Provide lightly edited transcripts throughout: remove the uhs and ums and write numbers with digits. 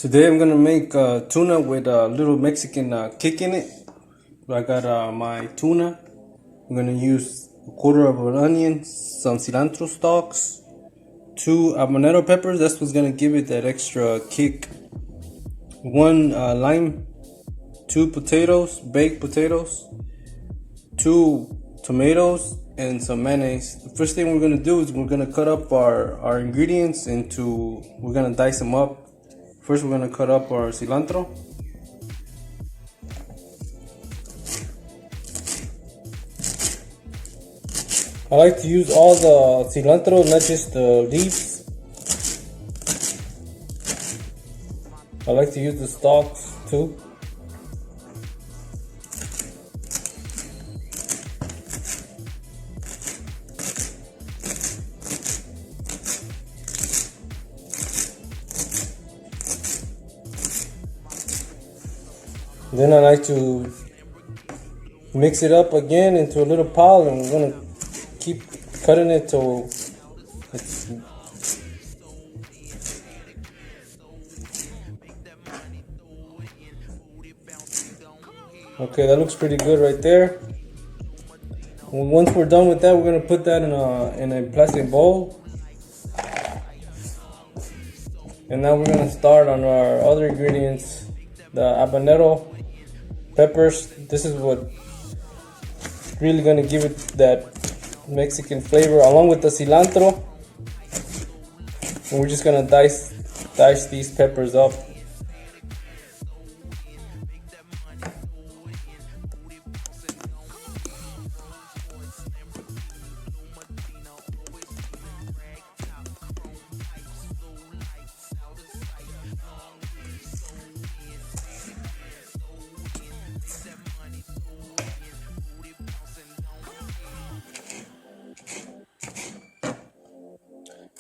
Today I'm gonna make tuna with a little Mexican kick in it. I got my tuna. I'm gonna use a quarter of an onion, some cilantro stalks, 2 habanero peppers. That's what's gonna give it that extra kick. 1 lime, 2 potatoes, baked potatoes, 2 tomatoes, and some mayonnaise. The first thing we're gonna do is we're gonna cut up our ingredients into. We're gonna dice them up. First, we're gonna cut up our cilantro. I like to use all the cilantro, not just the leaves. I like to use the stalks too. Then I like to mix it up again into a little pile, and we're gonna keep cutting it till it's okay. That looks pretty good right there. Once we're done with that, we're gonna put that in a plastic bowl, and now we're gonna start on our other ingredients, the habanero peppers. This is what really gonna give it that Mexican flavor, along with the cilantro. And we're just gonna dice these peppers up.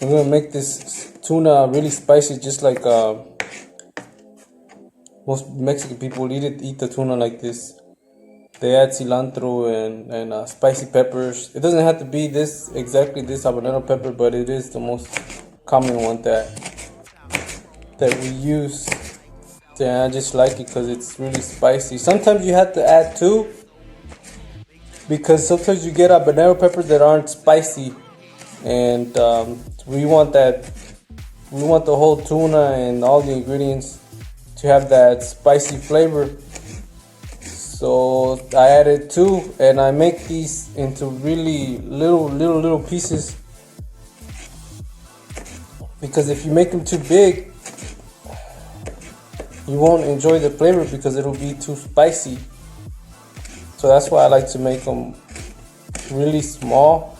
We're gonna make this tuna really spicy, just like most Mexican people eat the tuna like this. They add cilantro and spicy peppers. It doesn't have to be exactly this habanero pepper, but it is the most common one that we use. And I just like it because it's really spicy. Sometimes you have to add 2, because sometimes you get habanero peppers that aren't spicy, and we want the whole tuna and all the ingredients to have that spicy flavor. So I added 2, and I make these into really little pieces, because if you make them too big, you won't enjoy the flavor because it'll be too spicy. So that's why I like to make them really small.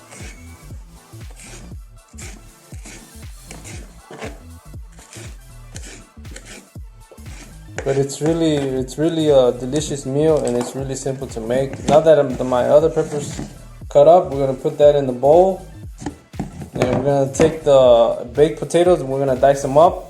But it's really a delicious meal, and it's really simple to make. Now that my other peppers cut up, we're gonna put that in the bowl, and we're gonna take the baked potatoes and we're gonna dice them up.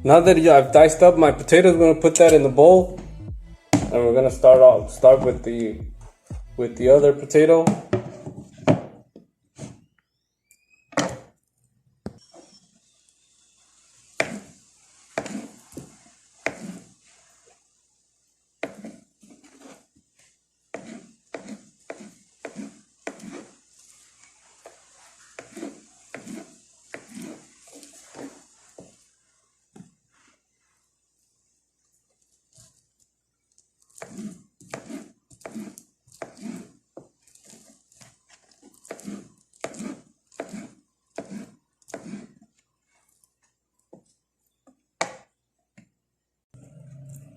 Now that I've diced up my potatoes, we're gonna put that in the bowl, and we're gonna start with the other potato.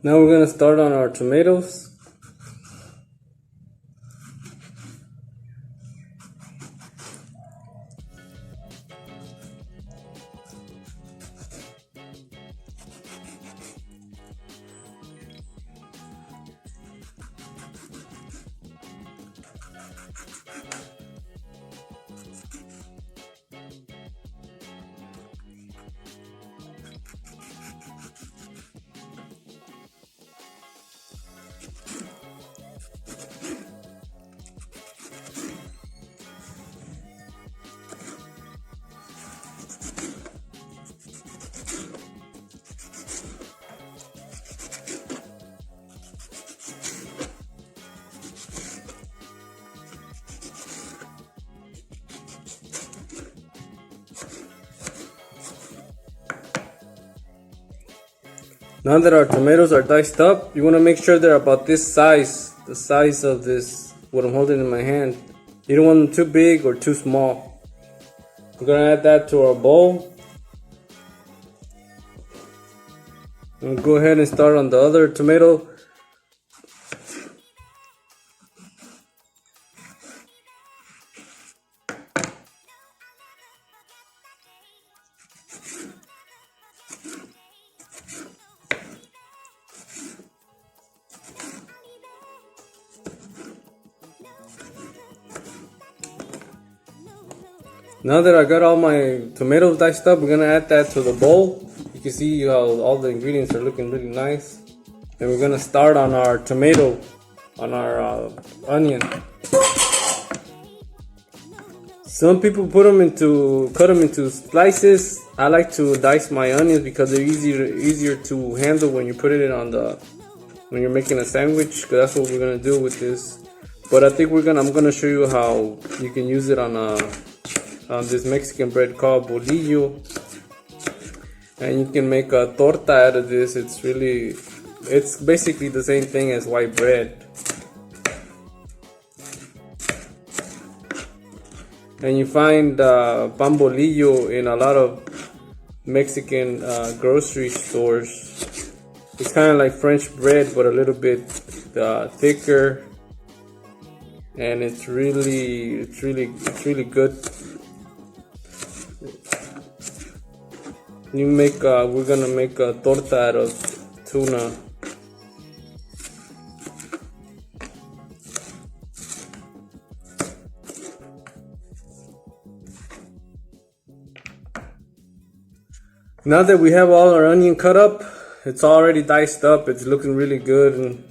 Now we're gonna start on our tomatoes. Now that our tomatoes are diced up, you want to make sure they're about this size, the size of this, what I'm holding in my hand. You don't want them too big or too small. We're going to add that to our bowl. And go ahead and start on the other tomato. Now that I got all my tomatoes diced up, we're gonna add that to the bowl. You can see how all the ingredients are looking really nice. And we're gonna start on our tomato, on our onion. Some people cut them into slices. I like to dice my onions because they're easier to handle when you put it when you're making a sandwich. Cause that's what we're gonna do with this. But I think I'm gonna show you how you can use it on this Mexican bread called bolillo, and you can make a torta out of this. It's basically the same thing as white bread. And you find pan bolillo in a lot of Mexican grocery stores. It's kind of like French bread, but a little bit thicker, and it's really good. We're gonna make a torta out of tuna. Now that we have all our onion cut up, it's already diced up, it's looking really good, and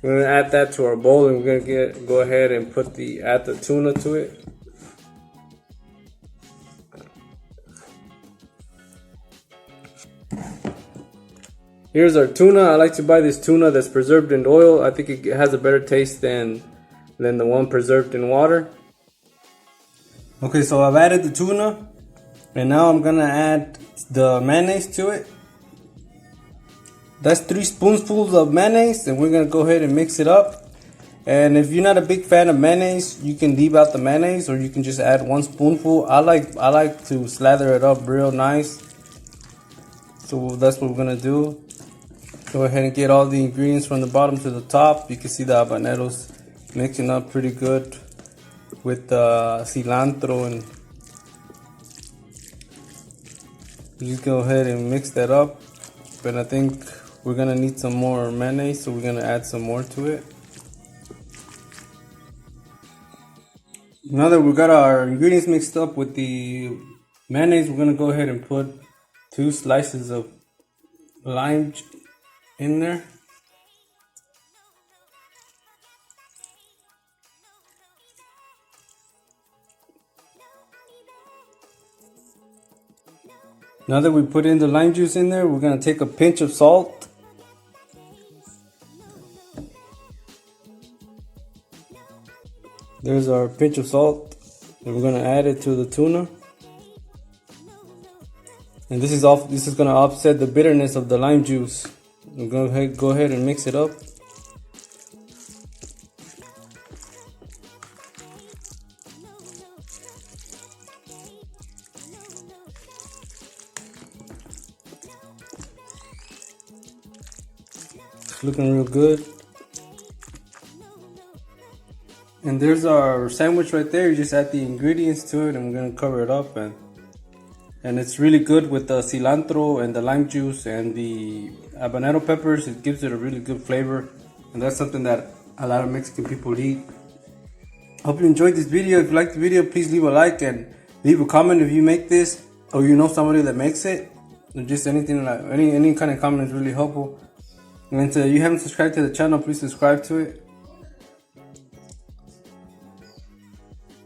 we're gonna add that to our bowl, and we're gonna go ahead and add the tuna to it. Here's our tuna. I like to buy this tuna that's preserved in oil. I think it has a better taste than the one preserved in water. Okay, so I've added the tuna, and now I'm gonna add the mayonnaise to it. That's 3 spoonfuls of mayonnaise, and we're gonna go ahead and mix it up. And if you're not a big fan of mayonnaise, you can leave out the mayonnaise, or you can just add 1 spoonful. I like to slather it up real nice. So that's what we're gonna do. Go ahead and get all the ingredients from the bottom to the top. You can see the habaneros mixing up pretty good with cilantro, and just go ahead and mix that up. But I think we're gonna need some more mayonnaise, so we're gonna add some more to it. Now that we got our ingredients mixed up with the mayonnaise, we're gonna go ahead and put 2 slices of lime in there. Now that we put in the lime juice in there, we're gonna take a pinch of salt. There's our pinch of salt, and we're gonna add it to the tuna. And this is gonna offset the bitterness of the lime juice. We're gonna go ahead and mix it up. It's looking real good. And there's our sandwich right there. You just add the ingredients to it, and we're gonna cover it up, and it's really good with the cilantro and the lime juice and the habanero peppers. It gives it a really good flavor, and that's something that a lot of Mexican people eat. Hope you enjoyed this video. If you liked the video, please leave a like and leave a comment if you make this, or you know somebody that makes it, or just anything like any kind of comment is really helpful. And if you haven't subscribed to the channel, please subscribe to it.